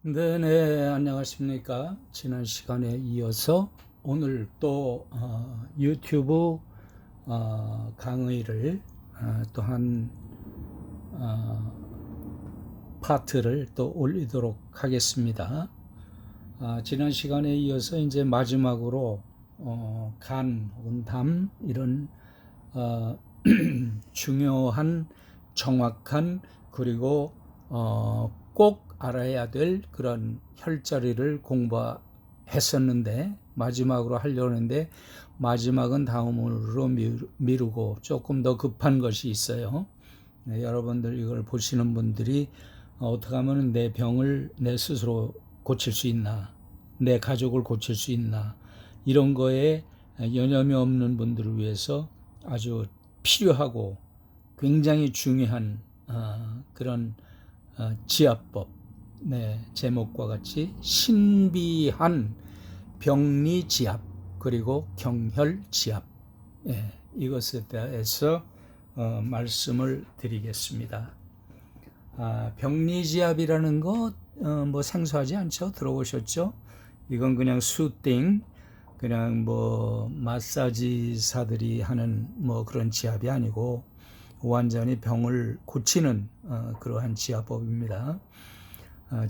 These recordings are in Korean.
네, 안녕하십니까. 지난 시간에 이어서 오늘 또 유튜브 강의를 또한 파트를 또 올리도록 하겠습니다. 지난 시간에 이어서 이제 마지막으로 간 혹은 담 이런 중요한 정확한 그리고 꼭 알아야 될 그런 혈자리를 공부했었는데 마지막으로 하려고 했는데 마지막은 다음으로 미루고 조금 더 급한 것이 있어요. 네, 여러분들 이걸 보시는 분들이 어떻게 하면 내 병을 내 스스로 고칠 수 있나, 내 가족을 고칠 수 있나, 이런 거에 여념이 없는 분들을 위해서 아주 필요하고 굉장히 중요한 그런 지압법, 네, 제목과 같이 신비한 병리지압 그리고 경혈지압, 이것에 대해서 말씀을 드리겠습니다. 병리지압이라는 거 뭐 생소하지 않죠? 들어보셨죠? 이건 그냥 수팅, 그냥 뭐 마사지사들이 하는 뭐 그런 지압이 아니고 완전히 병을 고치는 그러한 지압법입니다.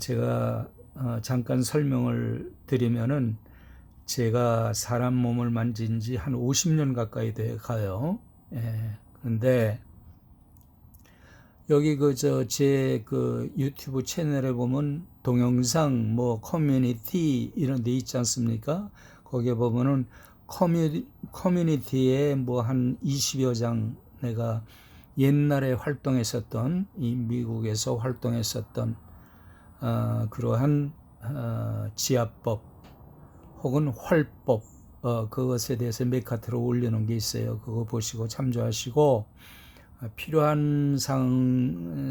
제가 잠깐 설명을 드리면은 제가 사람 몸을 만진 지 한 50년 가까이 돼 가요. 그런데 여기 제 유튜브 채널에 보면 동영상 뭐 커뮤니티 이런 데 있지 않습니까? 거기에 보면은 커뮤니티에 뭐 한 20여 장 내가 옛날에 활동했었던 이 미국에서 활동했었던 그러한 지압법 혹은 활법 그것에 대해서 메카트로 올려놓은 게 있어요. 그거 보시고 참조하시고 필요한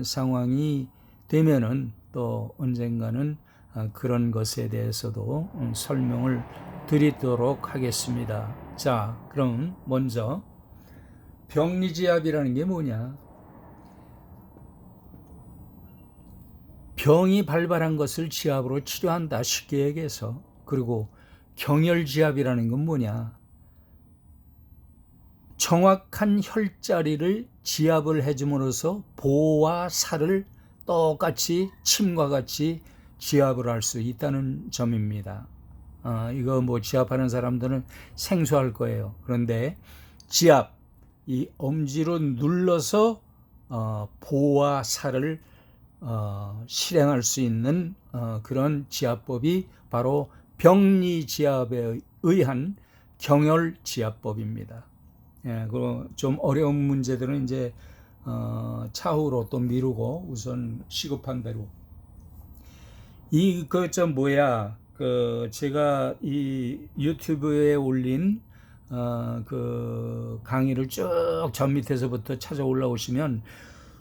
상황이 되면은 또 언젠가는 그런 것에 대해서도 설명을 드리도록 하겠습니다. 자, 그럼 먼저 병리지압이라는 게 뭐냐? 병이 발발한 것을 지압으로 치료한다, 쉽게 얘기해서. 그리고 경혈지압이라는 건 뭐냐? 정확한 혈자리를 지압을 해줌으로써 보와 살을 똑같이 침과 같이 지압을 할 수 있다는 점입니다. 이거 뭐 지압하는 사람들은 생소할 거예요. 그런데 지압, 이 엄지로 눌러서 보와 살을 실행할 수 있는 그런 지압법이 바로 병리지압에 의한 경혈지압법입니다. 그리고 좀 어려운 문제들은 이제 차후로 또 미루고 우선 시급한 대로 제가 이 유튜브에 올린 그 강의를 쭉 전 밑에서부터 찾아 올라오시면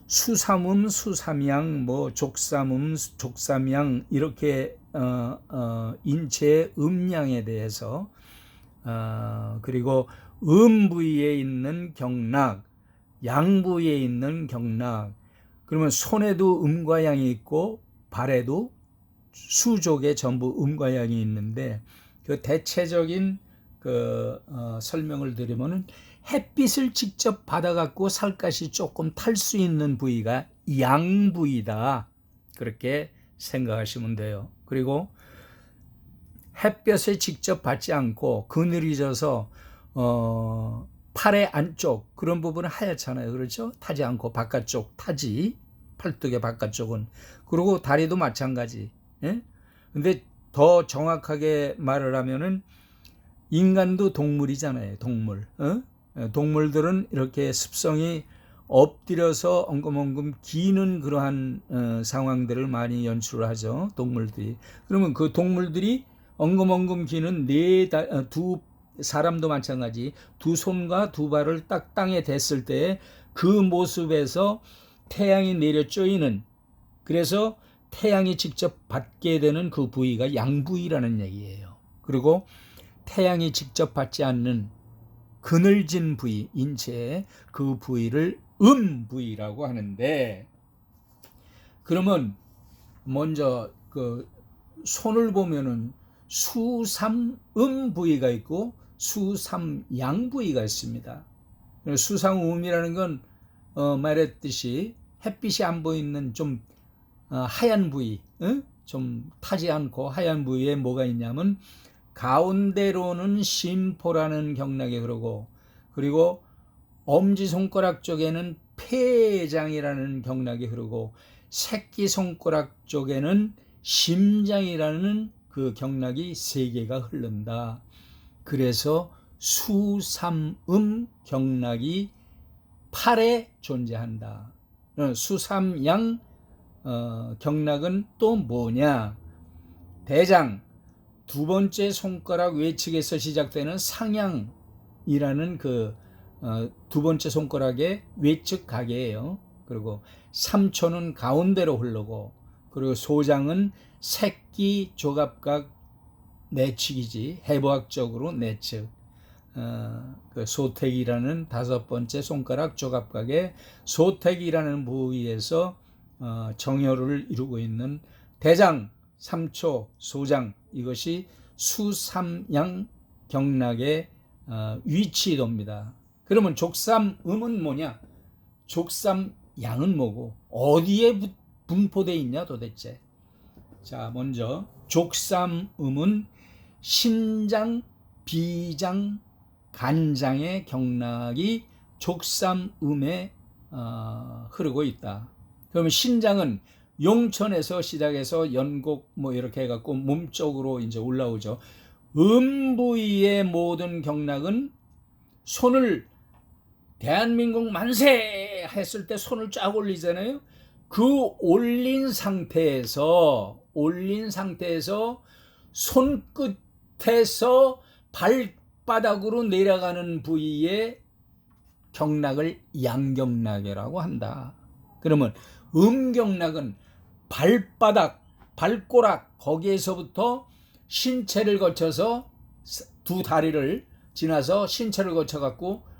수삼음, 수삼양, 뭐 족삼음, 족삼양 이렇게 인체의 음양에 대해서 그리고 음 부위에 있는 경락, 양 부위에 있는 경락, 그러면 손에도 음과 양이 있고 발에도 수족에 전부 음과 양이 있는데 그 대체적인 설명을 드리면은 햇빛을 직접 받아갖고 살갗이 조금 탈 수 있는 부위가 양 부위다, 그렇게 생각하시면 돼요. 그리고 햇볕을 직접 받지 않고 그늘이 져서 팔의 안쪽 그런 부분은 하얗잖아요. 그렇죠? 타지 않고 바깥쪽 타지, 팔뚝의 바깥쪽은. 그리고 다리도 마찬가지. 예? 근데 더 정확하게 말을 하면은 인간도 동물이잖아요. 동물. 동물들은 이렇게 습성이 엎드려서 엉금엉금 기는 그러한 상황들을 많이 연출을 하죠. 동물들이. 그러면 그 동물들이 엉금엉금 기는 두 사람도 마찬가지 두 손과 두 발을 딱 땅에 댔을 때 그 모습에서 태양이 내려 쪼이는, 그래서 태양이 직접 받게 되는 그 부위가 양부위라는 얘기예요. 그리고 태양이 직접 받지 않는 그늘진 부위, 인체의 그 부위를 음부위라고 하는데, 그러면 먼저 손을 보면은 수삼음 부위가 있고 수삼양 부위가 있습니다. 수삼음이라는 건 말했듯이 햇빛이 안 보이는 좀 하얀 부위, 좀 타지 않고 하얀 부위에 뭐가 있냐면 가운데로는 심포라는 경락이 흐르고, 그리고 엄지손가락 쪽에는 폐장이라는 경락이 흐르고, 새끼손가락 쪽에는 심장이라는 그 경락이 세 개가 흐른다. 그래서 수삼음 경락이 팔에 존재한다. 수삼양 경락은 또 뭐냐? 대장, 두 번째 손가락 외측에서 시작되는 상향이라는 그 두 번째 손가락의 외측 가계예요. 그리고 삼초는 가운데로 흐르고, 그리고 소장은 새끼 조갑각 내측이지, 해부학적으로 내측. 그 소택이라는 다섯 번째 손가락 조갑각의 소택이라는 부위에서 정혈을 이루고 있는 대장, 삼초, 소장, 이것이 수삼양 경락의 위치도입니다. 그러면 족삼음은 뭐냐? 족삼양은 뭐고 어디에 분포되어 있냐 도대체? 자, 먼저 족삼음은 신장, 비장, 간장의 경락이 족삼음에 흐르고 있다. 그러면 신장은 용천에서 시작해서 연곡 뭐 이렇게 해갖고 몸쪽으로 이제 올라오죠. 부위의 모든 경락은 손을 대한민국 만세 했을 때 손을 쫙 올리잖아요. 그 올린 상태에서 손끝에서 발바닥으로 내려가는 부위의 경락을 양경락이라고 한다. 그러면 음경락은 발바닥, 발꼬락 거기에서부터 신체를 거쳐서 두 다리를 지나서 신체를 거쳐갖고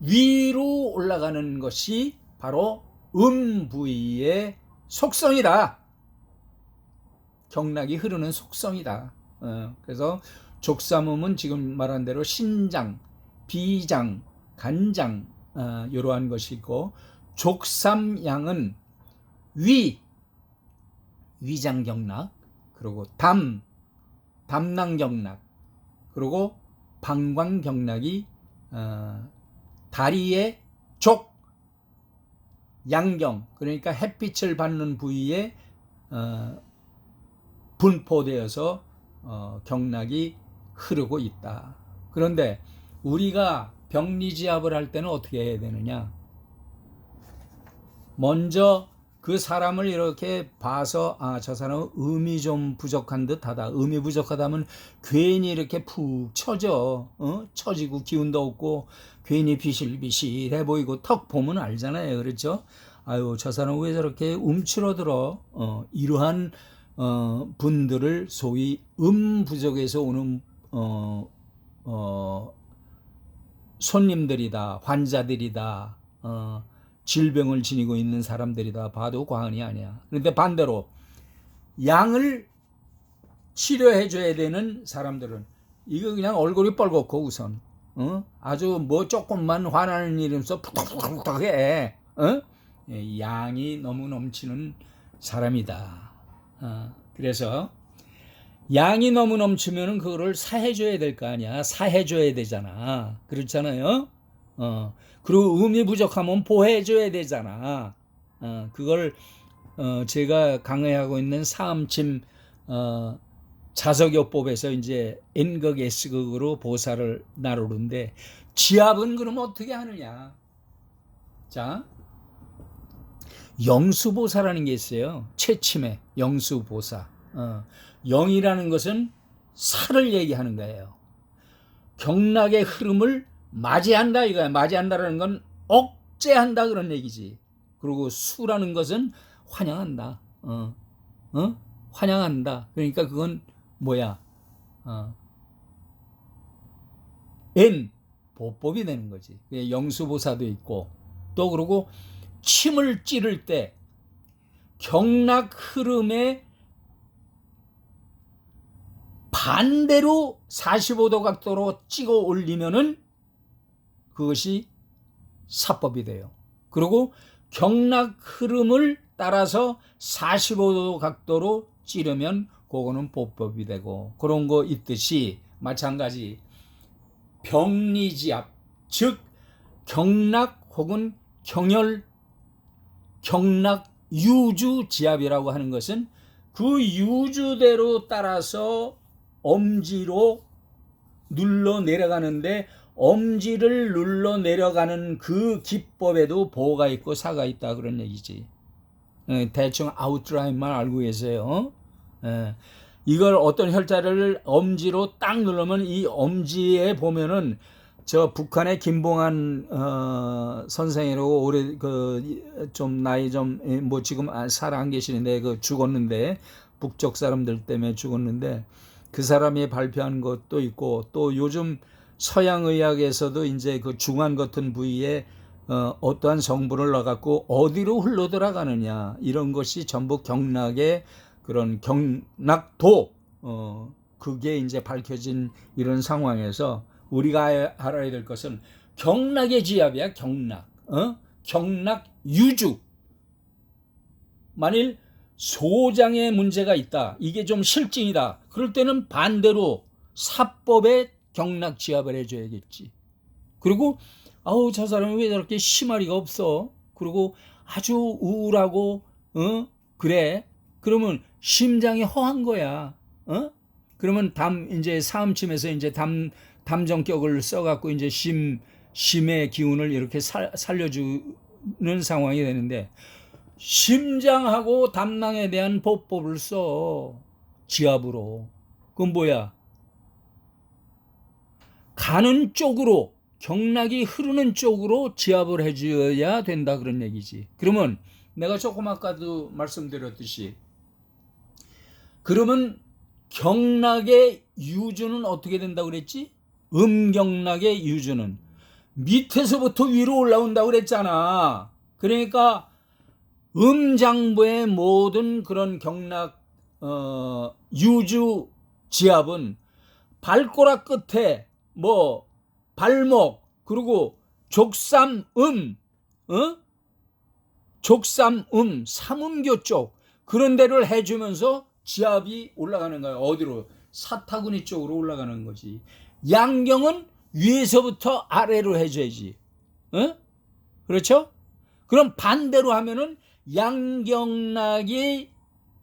위로 올라가는 것이 바로 부위의 속성이다. 경락이 흐르는 속성이다. 그래서 족삼음은 지금 말한 대로 신장, 비장, 간장 이러한 것이 있고, 족삼양은 위장경락, 그리고 담낭경락, 그리고 방광경락이 다리의 족, 양경, 그러니까 햇빛을 받는 부위에 분포되어서 경락이 흐르고 있다. 그런데 우리가 병리지압을 할 때는 어떻게 해야 되느냐? 먼저 그 사람을 이렇게 봐서 저 사람은 음이 좀 부족한 듯하다. 음이 부족하다면 괜히 이렇게 푹 처져. 처지고 기운도 없고 괜히 비실비실해 보이고 턱 보면 알잖아요. 그렇죠? 아유, 저 사람 왜 저렇게 움츠러들어? 이러한 분들을 소위 부족에서 오는 손님들이다, 환자들이다, 질병을 지니고 있는 사람들이다 봐도 과언이 아니야. 그런데 반대로 양을 치료해 줘야 되는 사람들은 이거 그냥 얼굴이 뻘겋고 우선 아주 뭐 조금만 화나는 일이면서 푹푹푹푹해. 양이 너무 넘치는 사람이다. 그래서 양이 너무 넘치면은 그거를 사해줘야 될 거 아니야. 사해줘야 되잖아. 그렇잖아요. 그리고 음이 부족하면 보해줘야 되잖아. 그걸 제가 강의하고 있는 사암침 자석요법에서 이제 N극 S극으로 보살을 나누는데, 지압은 그럼 어떻게 하느냐? 자, 영수보사라는 게 있어요. 채침에 영수보사. 영이라는 것은 살을 얘기하는 거예요. 경락의 흐름을 맞이한다 이거야. 맞이한다라는 건 억제한다 그런 얘기지. 그리고 수라는 것은 환영한다. 환영한다. 그러니까 그건 뭐야? 보법이 되는 거지. 영수보사도 있고, 또 그리고 침을 찌를 때 경락 흐름에 반대로 45도 각도로 찍어 올리면은 그것이 사법이 돼요. 그리고 경락 흐름을 따라서 45도 각도로 찌르면 그거는 보법이 되고, 그런 거 있듯이 마찬가지 병리지압, 즉 경락 혹은 경혈, 경락 유주지압이라고 하는 것은 그 유주대로 따라서 엄지로 눌러 내려가는데, 엄지를 눌러 내려가는 그 기법에도 보가 있고 사가 있다, 그런 얘기지. 대충 아웃라인만 알고 계세요. 이걸 어떤 혈자를 엄지로 딱 누르면 이 엄지에 보면은 저 북한의 김봉한 선생이라고 올해 좀 나이 좀 뭐 지금 살아 안 계시는데 죽었는데, 북쪽 사람들 때문에 죽었는데, 그 사람이 발표한 것도 있고, 또 요즘 서양 의학에서도 이제 그 중안 같은 부위에 어떠한 성분을 넣어갖고 어디로 흘러 들어가느냐, 이런 것이 전부 경락의 그런 경락도, 그게 이제 밝혀진 이런 상황에서 우리가 알아야 될 것은 경락의 지압이야, 경락. 경락 유주. 만일 소장에 문제가 있다, 이게 좀 실증이다, 그럴 때는 반대로 사법에 경락 지압을 해줘야겠지. 그리고 아우, 저 사람이 왜 저렇게 심하리가 없어, 그리고 아주 우울하고 그래, 그러면 심장이 허한 거야. 그러면 이제 사음침에서 이제 담정격을 써갖고 이제 심의 기운을 이렇게 살려주는 상황이 되는데, 심장하고 담낭에 대한 보법을 써, 지압으로. 그건 뭐야? 가는 쪽으로, 경락이 흐르는 쪽으로 지압을 해줘야 된다, 그런 얘기지. 그러면 내가 조금 아까도 말씀드렸듯이, 그러면 경락의 유주는 어떻게 된다고 그랬지? 음경락의 유주는 밑에서부터 위로 올라온다고 그랬잖아. 그러니까 음장부의 모든 그런 경락 유주 지압은 발꼬락 끝에 뭐 발목, 그리고 족삼음, 족삼음, 삼음교 쪽, 그런 데를 해주면서 지압이 올라가는 거야. 어디로? 사타구니 쪽으로 올라가는 거지. 양경은 위에서부터 아래로 해줘야지. 그렇죠? 그럼 반대로 하면은 양경락이,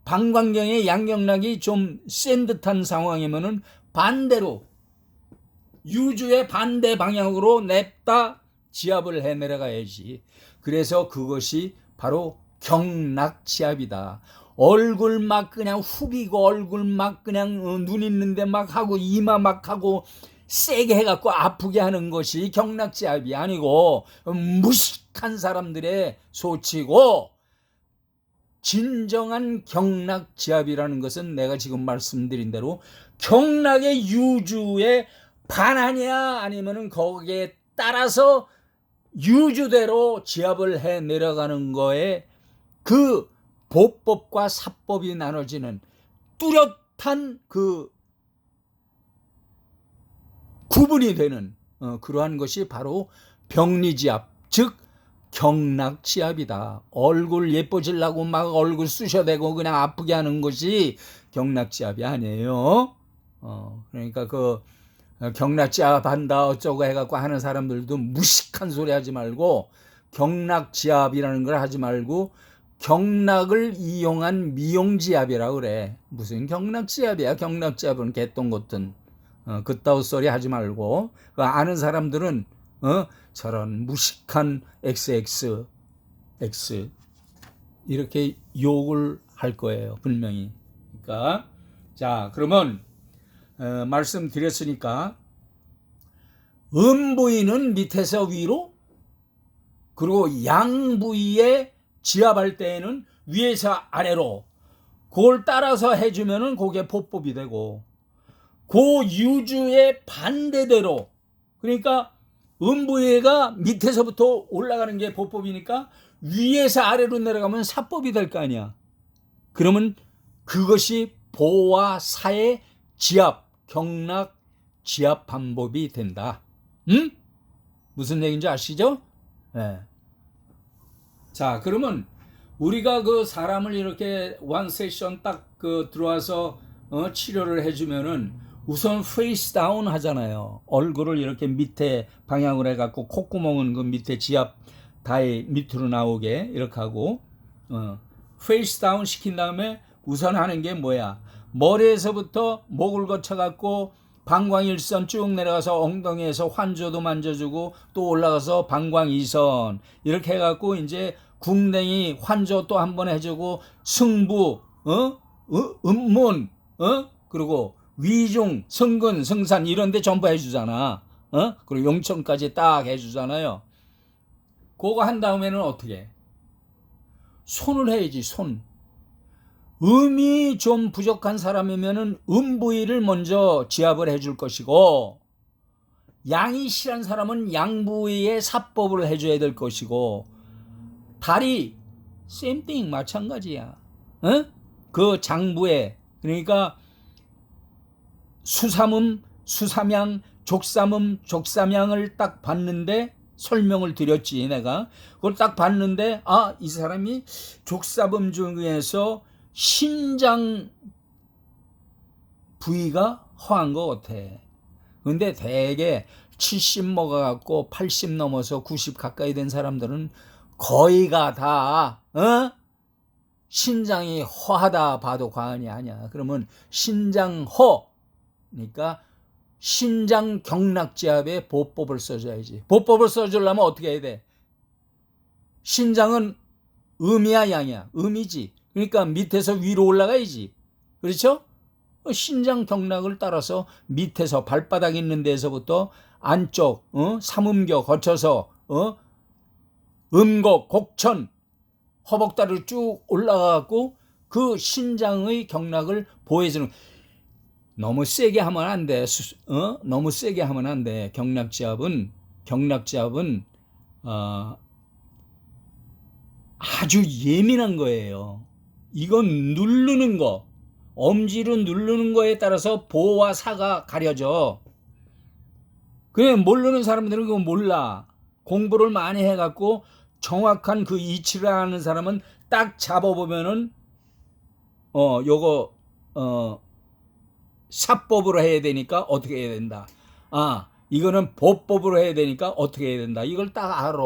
방광경의 양경락이 좀 센 듯한 상황이면은 반대로 유주의 반대 방향으로 냅다 지압을 해 내려가야지. 그래서 그것이 바로 경락지압이다. 얼굴 막 그냥 후비고, 얼굴 막 그냥 눈 있는데 막 하고, 이마 막 하고 세게 해갖고 아프게 하는 것이 경락지압이 아니고 무식한 사람들의 소치고, 진정한 경락지압이라는 것은 내가 지금 말씀드린 대로 경락의 유주의 반환이야, 아니면은 거기에 따라서 유주대로 지압을 해 내려가는 거에 그 보법과 사법이 나눠지는 뚜렷한 그 구분이 되는 그러한 것이 바로 병리지압, 즉 경락지압이다. 얼굴 예뻐지려고 막 얼굴 쑤셔대고 그냥 아프게 하는 것이 경락지압이 아니에요. 그러니까 그 경락지압 한다 어쩌고 해갖고 하는 사람들도 무식한 소리 하지 말고, 경락지압이라는 걸 하지 말고 경락을 이용한 미용지압이라고 그래. 무슨 경락지압이야? 경락지압은 개똥 같은 그따위 소리 하지 말고, 아는 사람들은 저런 무식한 XX 이렇게 욕을 할 거예요, 분명히. 그러니까 자, 그러면 말씀드렸으니까 음부위는 밑에서 위로, 그리고 양부위에 지압할 때에는 위에서 아래로, 그걸 따라서 해주면은 그게 보법이 되고, 그 유주의 반대대로, 그러니까 음부위가 밑에서부터 올라가는 게 보법이니까 위에서 아래로 내려가면 사법이 될 거 아니야. 그러면 그것이 보와 사의 지압, 경락 지압 방법이 된다. 응? 무슨 얘기인지 아시죠? 네. 자, 그러면 우리가 그 사람을 이렇게 원 세션 딱 그 들어와서 치료를 해주면은 우선 페이스 다운 하잖아요. 얼굴을 이렇게 밑에 방향으로 해갖고 콧구멍은 그 밑에 지압 다이 밑으로 나오게 이렇게 하고 페이스 다운 시킨 다음에 우선 하는 게 뭐야? 머리에서부터 목을 거쳐갖고 방광1선 쭉 내려가서 엉덩이에서 환조도 만져주고 또 올라가서 방광2선 이렇게 해갖고 이제 궁뎅이 환조 또 한 번 해주고 승부, 음문, 그리고 위중, 승근, 승산 이런 데 전부 해주잖아. 그리고 용천까지 딱 해주잖아요. 그거 한 다음에는 어떻게 해? 손을 해야지, 손. 음이 좀 부족한 사람이면은 음 부위를 먼저 지압을 해줄 것이고, 양이 실한 사람은 양 부위에 사법을 해줘야 될 것이고, 다리, same thing, 마찬가지야. 그 장부에, 그러니까 수삼음, 수삼양, 족삼음, 족삼양을 딱 봤는데, 설명을 드렸지, 내가. 그걸 딱 봤는데, 아, 이 사람이 족삼음 중에서 신장 부위가 허한 것 같아. 근데 대개 70 먹어갖고 80 넘어서 90 가까이 된 사람들은 거의가 다, 신장이 허하다 봐도 과언이 아니야. 그러면 신장허, 그러니까 신장 경락지압에 보법을 써줘야지. 보법을 써주려면 어떻게 해야 돼? 신장은 음이야, 양이야? 음이지. 그러니까 밑에서 위로 올라가야지. 그렇죠? 신장 경락을 따라서 밑에서 발바닥 있는 데서부터 안쪽, 삼음교 거쳐서, 음곡, 곡천, 허벅다리를 쭉 올라가고 그 신장의 경락을 보여주는. 너무 세게 하면 안 돼. 너무 세게 하면 안 돼. 경락지압은 아주 예민한 거예요. 이건 누르는 거, 엄지로 누르는 거에 따라서 보와 사가 가려져. 그래, 모르는 사람들은 그거 몰라. 공부를 많이 해갖고 정확한 그 이치를 아는 사람은 딱 잡아보면은 요거 사법으로 해야 되니까 어떻게 해야 된다. 아, 이거는 보법으로 해야 되니까 어떻게 해야 된다. 이걸 딱 알아.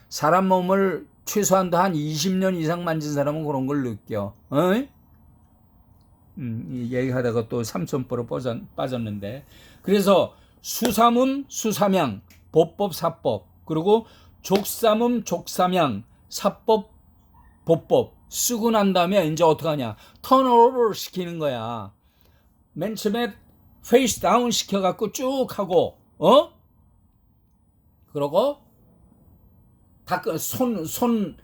사람 몸을 최소한도 한 20년 이상 만진 사람은 그런 걸 느껴. 얘기하다가 또 삼천포로 빠졌는데. 그래서 수삼음, 수삼양, 보법, 사법, 그리고 족삼음, 족삼양, 사법, 보법 쓰고 난 다음에 이제 어떻게 하냐? 턴오버를 시키는 거야. 맨 처음에 페이스 다운 시켜갖고 쭉 하고, 그러고 손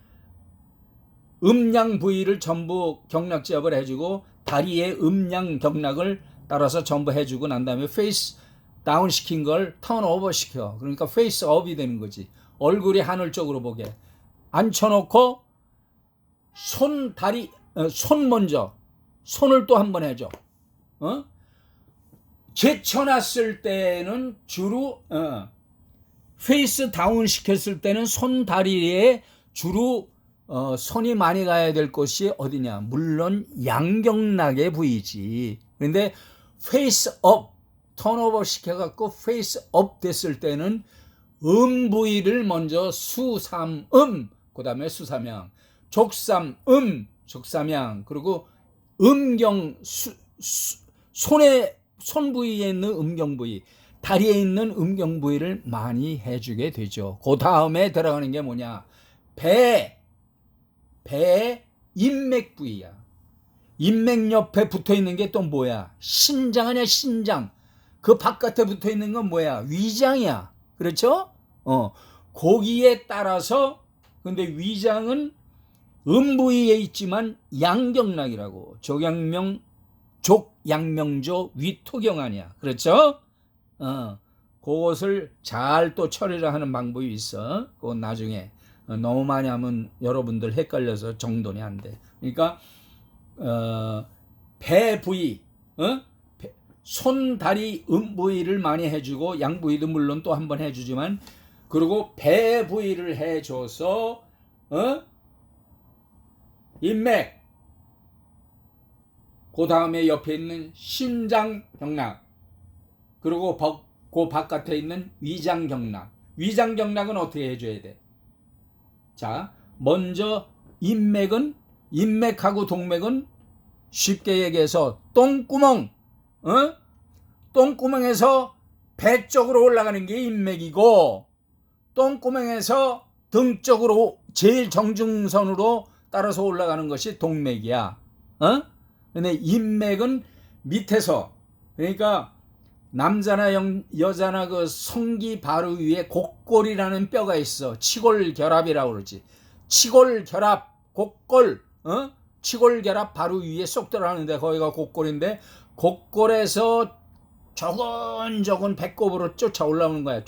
음양 부위를 전부 경락지압을 해주고 다리의 음양 경락을 따라서 전부 해주고 난 다음에 페이스 다운 시킨 걸 턴오버 시켜. 그러니까 페이스 업이 되는 거지. 얼굴이 하늘 쪽으로 보게 앉혀놓고 손 먼저 손을 또 한 번 해줘. 제쳐놨을 때는 주로 페이스 다운 시켰을 때는 손 다리에 주로 손이 많이 가야 될 곳이 어디냐? 물론 양경락의 부위지. 그런데 페이스 업 턴오버 시켜갖고 페이스 업 됐을 때는 음 부위를 먼저 수삼음, 그 다음에 수삼양, 족삼음, 족삼양, 그리고 음경 손 부위에 있는 음경 부위, 다리에 있는 음경 부위를 많이 해주게 되죠. 그 다음에 들어가는 게 뭐냐? 배 인맥 부위야. 인맥 옆에 붙어 있는 게 또 뭐야? 신장 아니야, 신장. 그 바깥에 붙어 있는 건 뭐야? 위장이야. 그렇죠? 거기에 따라서, 근데 위장은 음부위에 있지만 양경락이라고. 족양명조 위토경 아니야. 그렇죠? 그것을 잘 또 처리를 하는 방법이 있어. 그건 나중에. 너무 많이 하면 여러분들 헷갈려서 정돈이 안 돼. 그러니까 배 부위, 손, 다리, 부위를 많이 해주고 양 부위도 물론 또 한 번 해주지만 그리고 배 부위를 해줘서 인맥, 그 다음에 옆에 있는 신장경락, 그리고 그 바깥에 있는 위장경락. 위장경락은 어떻게 해줘야 돼? 자, 먼저 인맥하고 동맥은 쉽게 얘기해서 똥구멍, 똥구멍에서 배 쪽으로 올라가는 게 인맥이고, 똥구멍에서 등 쪽으로 제일 정중선으로 따라서 올라가는 것이 동맥이야. 근데 인맥은 밑에서, 그러니까 남자나 여자나 그 성기 바로 위에 곡골이라는 뼈가 있어. 치골결합이라고 그러지. 치골결합, 곡골, 치골결합 바로 위에 쏙 들어가는데 거기가 곡골인데, 곡골에서 조근조근 배꼽으로 쫓아 올라오는 거야.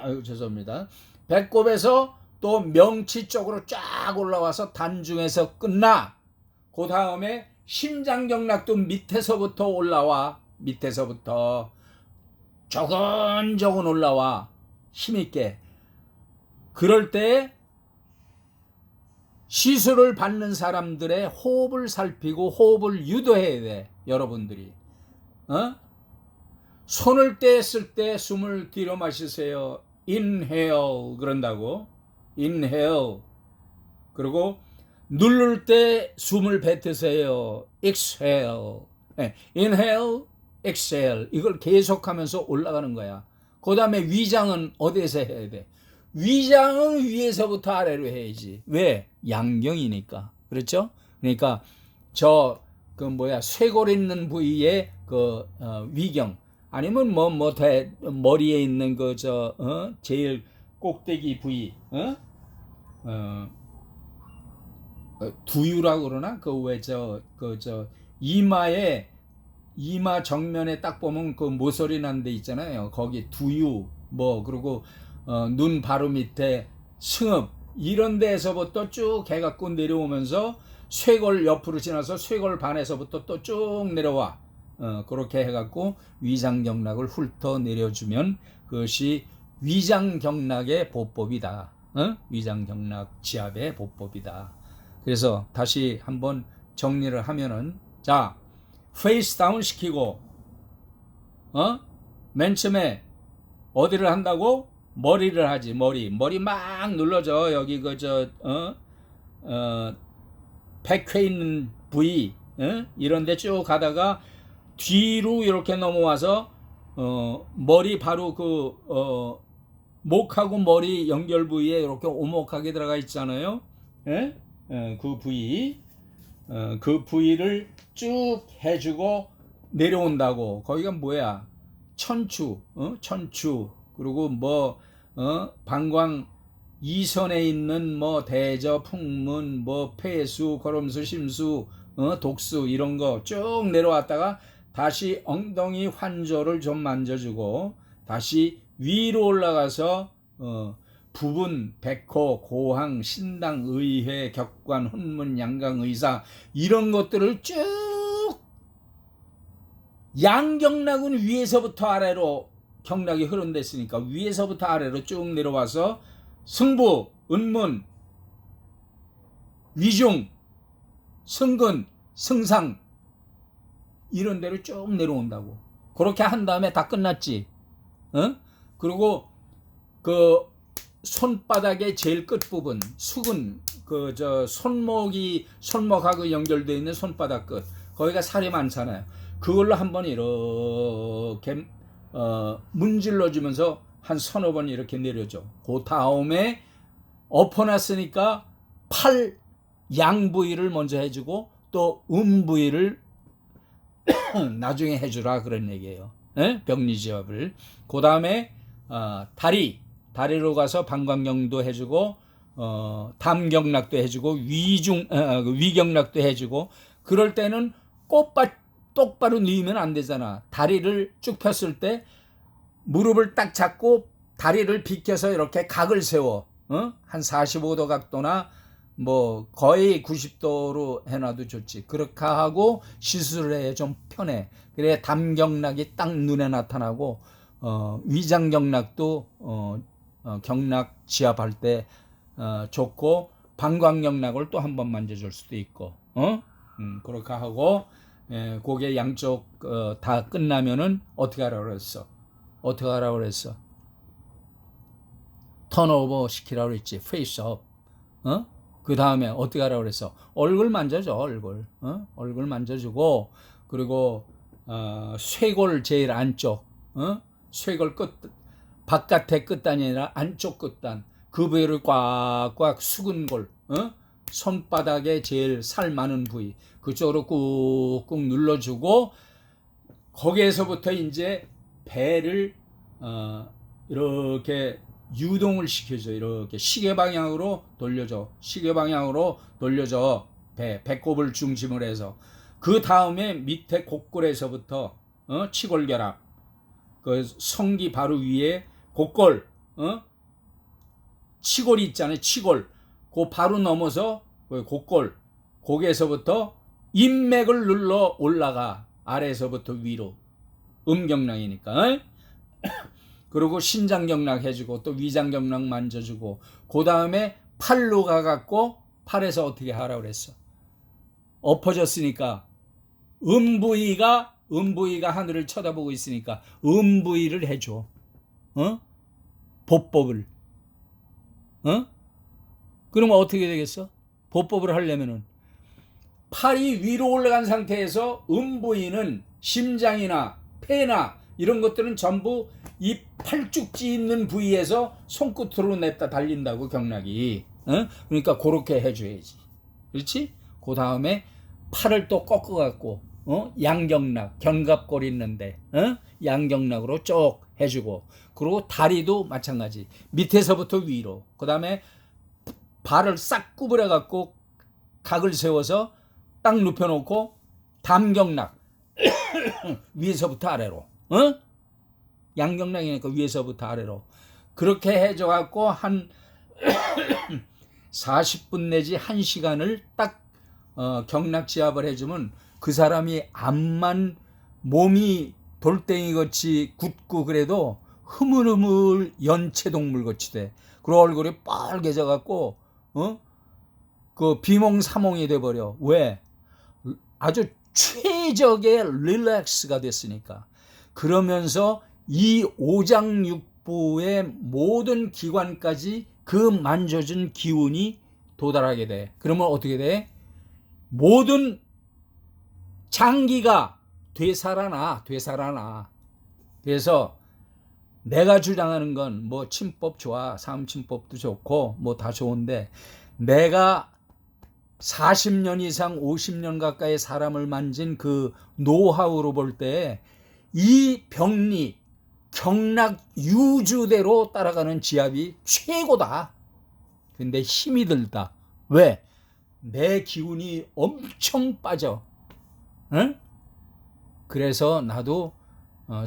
아유, 죄송합니다. 배꼽에서 또 명치 쪽으로 쫙 올라와서 단중에서 끝나. 그 다음에 심장경락도 밑에서부터 올라와. 밑에서부터 조근조근 올라와. 힘있게. 그럴 때 시술을 받는 사람들의 호흡을 살피고 호흡을 유도해야 돼. 여러분들이. 손을 떼었을 때 숨을 뒤로 마시세요. inhale 그런다고. inhale. 그리고 누를 때 숨을 뱉으세요. exhale. inhale, exhale. 이걸 계속하면서 올라가는 거야. 그 다음에 위장은 어디에서 해야 돼? 위장은 위에서부터 아래로 해야지. 왜? 양경이니까. 그렇죠? 그러니까 쇄골 있는 부위에 위경, 아니면 머리에 있는 제일 꼭대기 부위, 두유라고 그러나? 이마 정면에 딱 보면 그 모서리 난 데 있잖아요. 거기 두유, 그리고 눈 바로 밑에 승읍, 이런 데에서부터 쭉 해갖고 내려오면서 쇄골 옆으로 지나서 쇄골 반에서부터 또 쭉 내려와. 그렇게 해갖고 위장경락을 훑어 내려주면 그것이 위장경락의 보법이다. 위장경락 지압의 보법이다. 그래서 다시 한번 정리를 하면은, 자, 페이스 다운 시키고, 맨 처음에 어디를 한다고? 머리를 하지. 머리 막 눌러줘. 여기 백회 있는 부위, 이런데 쭉 가다가 뒤로 이렇게 넘어와서 머리 바로 목하고 머리 연결 부위에 이렇게 오목하게 들어가 있잖아요. 그 부위, 그 부위를 쭉 해주고 내려온다고. 거기가 뭐야? 천추, 천추. 그리고 방광 이선에 있는 대저, 풍문, 폐수, 거름수, 심수, 독수, 이런 거 쭉 내려왔다가 다시 엉덩이 환절을 좀 만져주고 다시 위로 올라가서 부분, 백호, 고항, 신당, 의회, 격관, 혼문, 양강, 의사, 이런 것들을 쭉, 양경락은 위에서부터 아래로 경락이 흐른댔으니까 위에서부터 아래로 쭉 내려와서 승부, 은문, 위중, 승근, 승상, 이런 데로 쭉 내려온다고. 그렇게 한 다음에 다 끝났지. 그리고 손바닥의 제일 끝부분, 수근, 손목하고 연결되어 있는 손바닥 끝, 거기가 살이 많잖아요. 그걸로 한번 이렇게 문질러 주면서 한 서너 번 이렇게 내려줘. 그 다음에 엎어놨으니까 팔 양 부위를 먼저 해주고 또 부위를 나중에 해주라, 그런 얘기예요. 병리지압을. 그 다음에 다리로 가서 방광경도 해주고 담경락도 해주고 위경락도 해주고. 그럴 때는 똑바로 누이면 안 되잖아. 다리를 쭉 폈을 때 무릎을 딱 잡고 다리를 비켜서 이렇게 각을 세워. 한 45도 각도나 뭐 거의 90도로 해놔도 좋지. 그렇게 하고 시술을 해 좀 편해. 그래 담경락이 딱 눈에 나타나고 위장경락도 경락 지압할 때 좋고 방광경락을 또 한번 만져줄 수도 있고 그렇게 하고 고개 양쪽 다 끝나면은 어떻게 하라고 그랬어? 어떻게 하라고 그랬어? 턴오버 시키라고 그랬지. 페이스업. 그 다음에 어떻게 하라고 그랬어? 얼굴 만져줘. 얼굴 만져주고 그리고 쇄골 제일 안쪽 쇄골 끝 바깥의 끝단이 아니라 안쪽 끝단 그 부위를 꽉꽉 숙은 골 손바닥에 제일 살 많은 부위 그쪽으로 꾹꾹 눌러주고 거기에서부터 이제 배를 이렇게 유동을 시켜줘. 이렇게 시계 방향으로 돌려줘. 시계 방향으로 돌려줘. 배꼽을 중심으로 해서 그 다음에 밑에 곡골에서부터 치골결합 그 성기 바로 위에 곡골 치골이 있잖아요. 치골 그 바로 넘어서 곡골 거기에서부터 인맥을 눌러 올라가. 아래에서부터 위로 음경락이니까. 그리고 신장경락 해주고 또 위장경락 만져주고 그 다음에 팔로 가갖고 팔에서 어떻게 하라고 그랬어? 엎어졌으니까 음부위가 하늘을 쳐다보고 있으니까 음부위를 해줘. 보법을. 그러면 어떻게 되겠어? 보법을 하려면은 팔이 위로 올라간 상태에서 음부위는 심장이나 폐나 이런 것들은 전부 이 팔죽지 있는 부위에서 손끝으로 냅다 달린다고 경락이. 그러니까 그렇게 해줘야지. 그렇지? 그 다음에 팔을 또 꺾어갖고 양경락 견갑골 있는데 양경락으로 쭉 해주고 그리고 다리도 마찬가지. 밑에서부터 위로. 그 다음에 발을 싹 구부려갖고 각을 세워서 딱 눕혀놓고 담경락 위에서부터 아래로 양경락이니까 위에서부터 아래로 그렇게 해줘갖고 한 40분 내지 1시간을 딱 경락지압을 해주면 그 사람이 암만 몸이 돌덩이같이 굳고 그래도 흐물흐물 연체동물같이 돼. 그리고 얼굴이 빨개져갖고 그 비몽사몽이 돼버려. 왜? 아주 최적의 릴렉스가 됐으니까. 그러면서 이 오장육부의 모든 기관까지 그 만져준 기운이 도달하게 돼. 그러면 어떻게 돼? 모든 장기가 되살아나. 그래서 내가 주장하는 건 뭐 침법 좋아. 삼침법도 좋고 뭐 다 좋은데 내가 40년 이상 50년 가까이 사람을 만진 그 노하우로 볼 때 이 병리 경락 유주대로 따라가는 지압이 최고다. 근데 힘이 들다. 왜? 내 기운이 엄청 빠져. 그래서 나도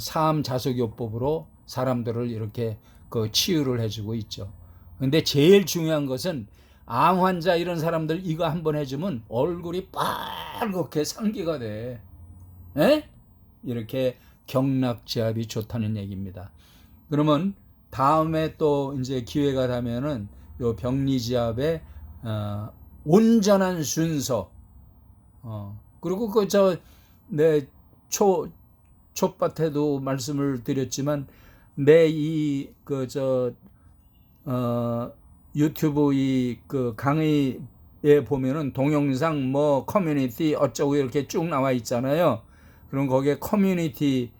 사암자석요법으로 사람들을 이렇게 그 치유를 해주고 있죠. 근데 제일 중요한 것은 암 환자 이런 사람들 이거 한번 해주면 얼굴이 빨갛게 상기가 돼. 이렇게 경락지압이 좋다는 얘기입니다. 그러면 다음에 또 이제 기회가 되면은 요 병리지압의 온전한 순서 그리고 그 내 촛밭에도 말씀을 드렸지만 내 이 유튜브 이 그 강의에 보면은 동영상 뭐 커뮤니티 어쩌고 이렇게 쭉 나와 있잖아요. 그럼 거기에 커뮤니티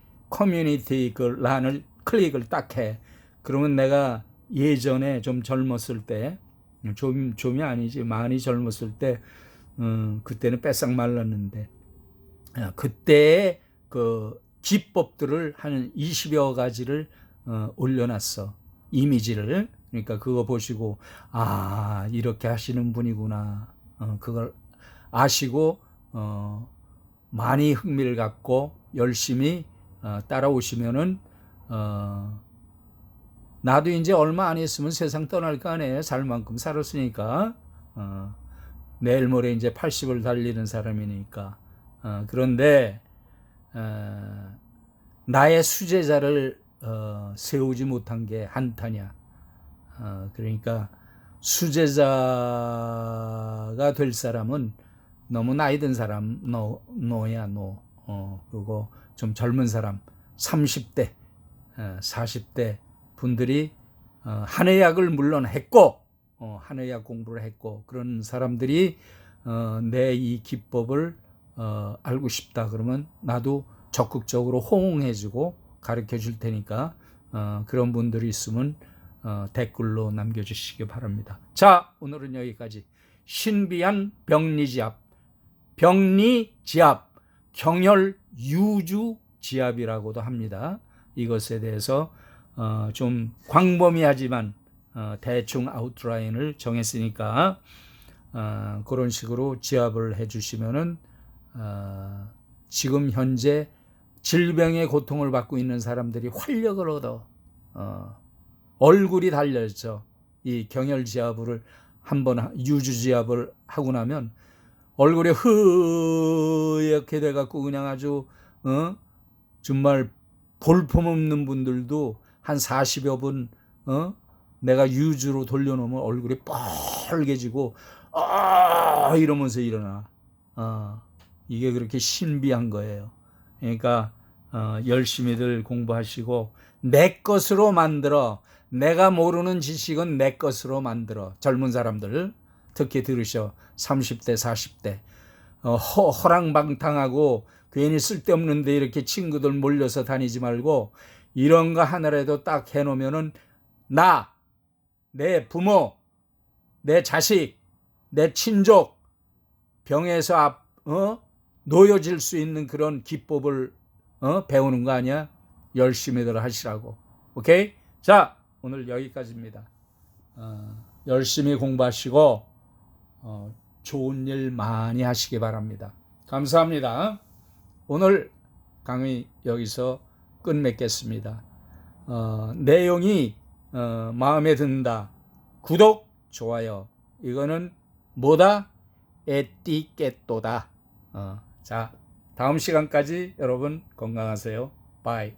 그 란을 클릭을 딱 해. 그러면 내가 예전에 좀 젊었을 때 좀이 아니지 많이 젊었을 때 그때는 빼싹 말랐는데 그때의 그 기법들을 한 20여 가지를 올려놨어. 이미지를. 그러니까 그거 보시고 이렇게 하시는 분이구나. 그걸 아시고 많이 흥미를 갖고 열심히 따라오시면은 나도 이제 얼마 안 있으면 세상 떠날 거 아니에요. 살 만큼 살았으니까 내일 모레 이제 80을 달리는 사람이니까. 그런데 나의 수제자를 세우지 못한 게 한타냐. 그러니까 수제자가 될 사람은 너무 나이 든 사람, 노야, 노. 그리고 좀 젊은 사람, 30대, 40대 분들이 한의학을 물론 했고, 한의학 공부를 했고, 그런 사람들이 내 이 기법을 알고 싶다 그러면 나도 적극적으로 호응해주고 가르쳐 줄 테니까 그런 분들이 있으면 댓글로 남겨주시기 바랍니다. 자, 오늘은 여기까지. 신비한 병리지압, 병리지압, 경혈유주지압이라고도 합니다. 이것에 대해서 좀 광범위하지만 대충 아웃라인을 정했으니까 그런 식으로 지압을 해주시면은 지금 현재 질병의 고통을 받고 있는 사람들이 활력을 얻어 얼굴이 달렸죠. 이 경혈지압을 한번 유주지압을 하고 나면 얼굴이 흐옇게 돼갖고 그냥 아주 정말 볼품없는 분들도 한 40여 분 내가 유주로 돌려놓으면 얼굴이 빨개지고 이러면서 일어나. 이게 그렇게 신비한 거예요. 그러니까 열심히들 공부하시고 내 것으로 만들어. 내가 모르는 지식은 내 것으로 만들어. 젊은 사람들 특히 들으셔. 30대 40대 허랑방탕하고 괜히 쓸데없는데 이렇게 친구들 몰려서 다니지 말고 이런 거 하나라도 딱 해놓으면은 나, 내 부모, 내 자식, 내 친족 병에서 놓여질 수 있는 그런 기법을 배우는 거 아니야? 열심히들 하시라고. 오케이? 자, 오늘 여기까지입니다. 열심히 공부하시고 좋은 일 많이 하시기 바랍니다. 감사합니다. 오늘 강의 여기서 끝맺겠습니다. 내용이 마음에 든다. 구독, 좋아요. 이거는 뭐다? 에티켓도다. 자, 다음 시간까지 여러분 건강하세요. 바이.